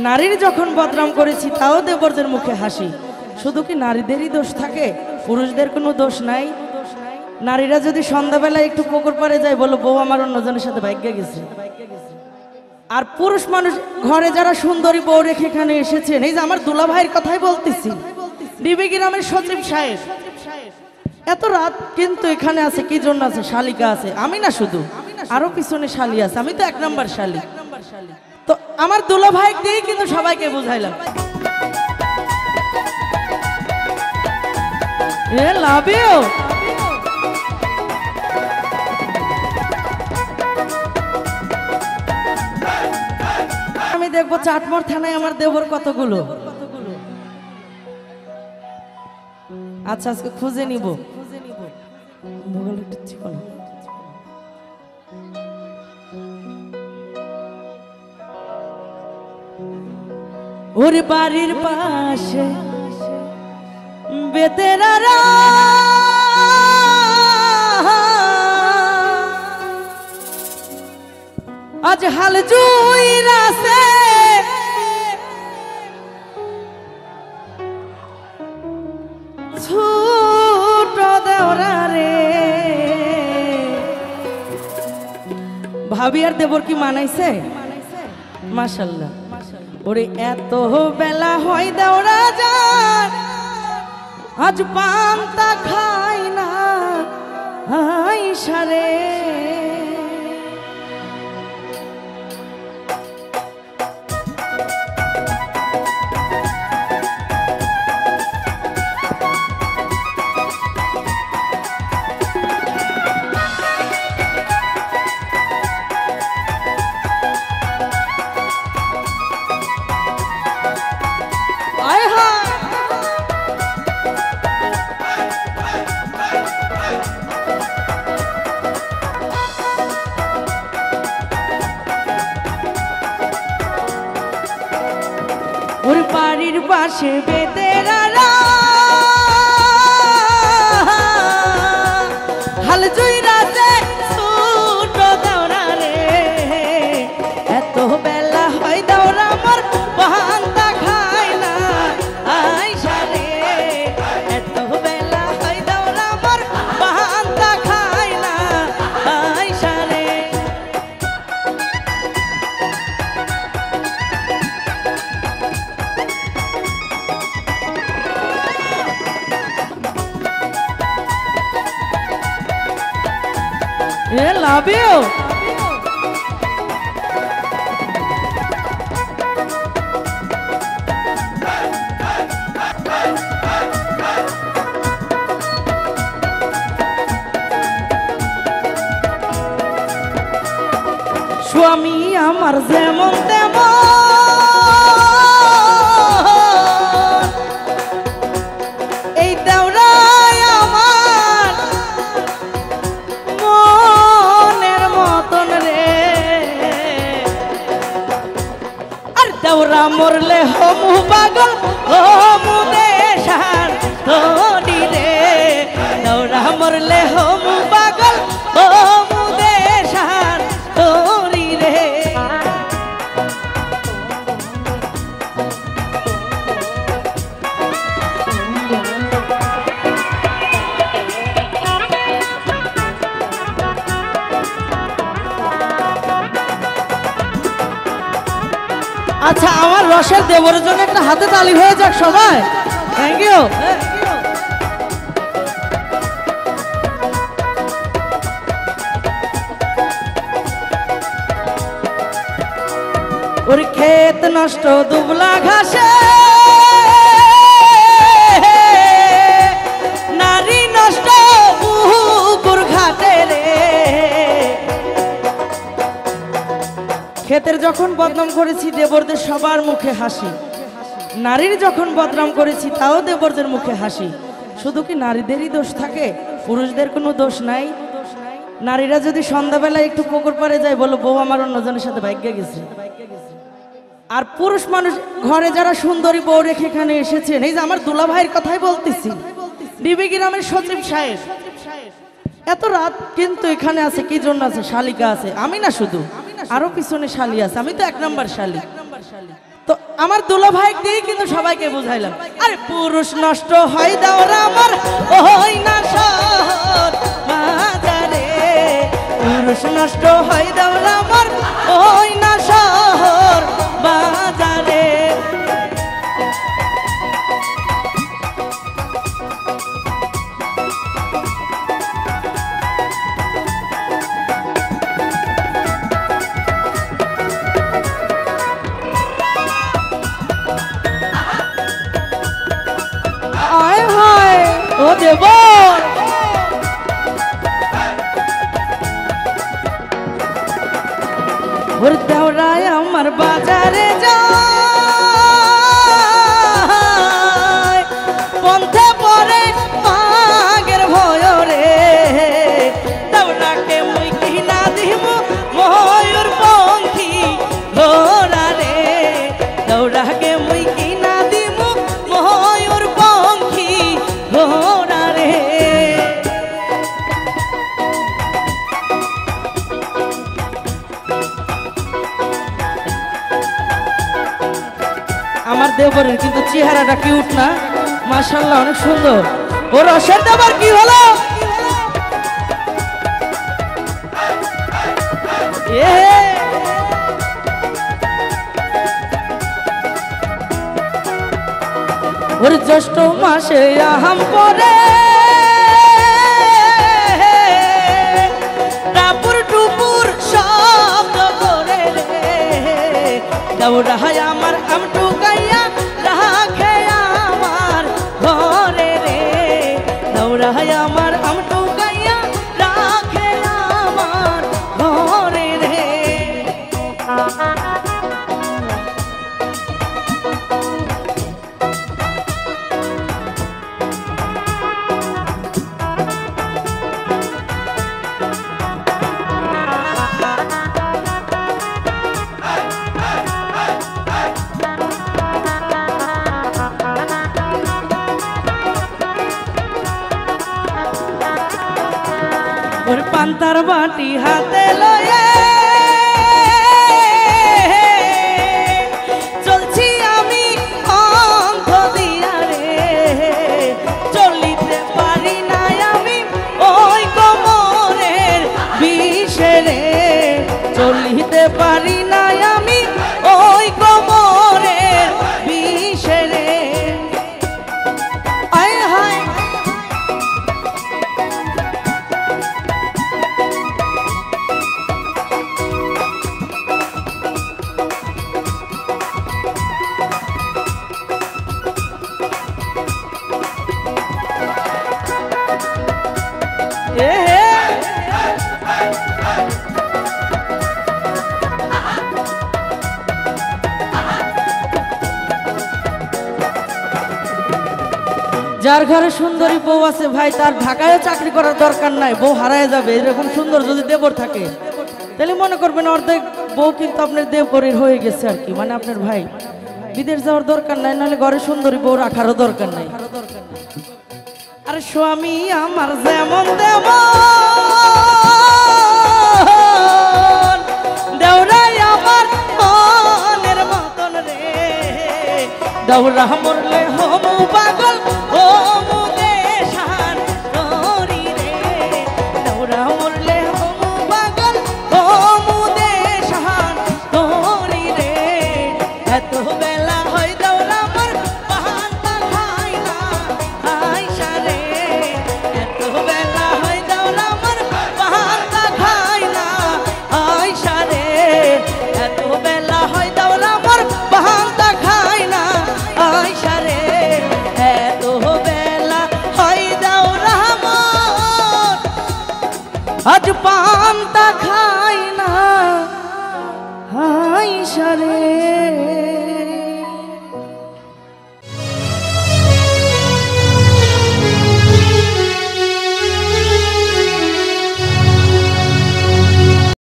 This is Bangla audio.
নারীর যখন বদনাম করেছি তাও দেবরদের মুখে হাসি। শুধু কি নারীদেরই দোষ থাকে, পুরুষদের কোনো দোষ নাই? নারীরা যদি সন্ধ্যাবেলায় একটু পুকুর পাড়ে যায়, বলো বউ আমার অন্যজনের সাথে ভাগ্যে গেছে। আর পুরুষ মানুষ ঘরে যারা সুন্দরী বউ রেখে এখানে এসেছেন, এই যে আমার দুলা ভাইয়ের কথাই বলতেছি, ডিবি গ্রামের সচিব সাহেব, এত রাত কিন্তু এখানে আছে কি জন্য আছে? শালিকা আছে, আমি না শুধু, আরো পিছনে শালি আছে, আমি তো 1 নম্বর শালি। তো আমার দুলা ভাই দিয়ে কিন্তু সবাইকে বুঝাইলাম। Love you. আমি দেখবো চাটমোর থানায় আমার দেবর কতগুলো। আচ্ছা আজকে খুঁজে নিব। ওর বাড়ির পাশে বেতেরারা আজ হাল জুইরাছে, ছোট দেওরা রে। ভাবি আর দেবর কি মানাইছে? মাশাআল্লাহ। ওরে এত বেলা হয় দেওরা যান, আজ পান্তা খাই না আইসা রে। ওর বাড়ির পাশে বেতেরারা হাল জুইরাছে, ছোট দেওরা রে। এত বেলা হয় দেওরা আমার পান্তা খায় না আইসা রে। এত বেলা হয় দেওরা আমার পান্তা খায় না আইসা রে। Love you. স্বামী আমার যেমন তেমন, এই দেওরাই আমার মনের মতন রে। আর দেওরা মরলে হমু পাগল, হমু দেশার ধনী রে। দেওরা মরলে হমু পাগল, হমু দেশার ধনী রে। আচ্ছা আমার রসের দেবরের জন্য একটা হাতে তালি হয়ে যাক সবাই। Thank you. ওর ক্ষেত নষ্ট দুবলা ঘাসে, নারী নষ্ট পুকুর ঘাটে রে। ক্ষেতের যখন বদনাম করেছি দেবরদের সবার মুখে হাসি, নারীর যখন বদনাম করেছি তাও দেবরদের মুখে হাসি। শুধু কি নারীদেরই দোষ থাকে, পুরুষদের কোনো দোষ নাই? নারীরা যদি সন্ধ্যাবেলায় একটু পুকুর পাড়ে যায়, বলো বউ আমার অন্যজনের সাথে ভাগ্যে গেছে। আর পুরুষ মানুষ ঘরে যারা সুন্দরী বউ রেখে এখানে এসেছেন, এই যে আমার দুলা ভাইয়ের কথাই বলতেছি, ডিবি গ্রামের সচিব সাহেব, এত রাত কিন্তু এখানে আছে কি জন্য আছে? শালিকা আছে, আমি না শুধু, আরো পিছনে শালি আছে, আমি তো 1 নম্বর শালি। তো আমার দুলা ভাই দিয়ে কিন্তু সবাইকে বুঝাইলাম, আরে পুরুষ নষ্ট হয় দাওরা আমার ওই না শহর বাজারে, পুরুষ নষ্ট হয় দাওরা আমার ওই না শহর বাজারে। ও দেব ওর দেওরায় আমার বাজারে যায়, পন্থে পরে আগের ভয় রে, দেওরাকে মুই কিনা দিব ময়ূর পঙ্খী ঘোড়া রে, দেওরাকে মুই কিনা দিব ময়ূর পঙ্খী ঘোড়া রে। আমার দেবরের কিন্তু চেহারাটা কিউট না, মাশাআল্লাহ অনেক সুন্দর। ও রসের দেবর কি হলো? ওর জ্যৈষ্ঠ মাসে আহাম পরে টাপুর টুপুর শব্দ করে রে, দেওরাই আমার আম টুকাইয়া রাখে আমার ঘরে রে, দেওরাই আমার আম টুকাইয়া রাখে আমার ঘরে রে। ওর পান্তার বাটি হাতে লয়ে চলছি আমি অঙ্ক দিয়া রে, চলিতে পারি না আমি ওই কোমরের বিষে রে, চলিতে পারি না আমি ওই কোমরের বিষে রে। আয় হায় যার ঘরে সুন্দরী বউ আছে ভাই, তার ঢাকায় চাকরি করার দরকার নাই, বউ হারায় যাবে। এরকম সুন্দর যদি দেবর থাকে তাহলে মনে করবেন অর্ধেক বউ কিন্তু আপনার দেবরের হয়ে গেছে আর কি, মানে আপনার ভাই বিদেশ যাওয়ার দরকার নাই, নাহলে ঘরে সুন্দরী বউ রাখারও দরকার নাই। আর স্বামী আমার যেমন তেমন, দেওরাই আমার মনের মতন রে, দেওরা মরলে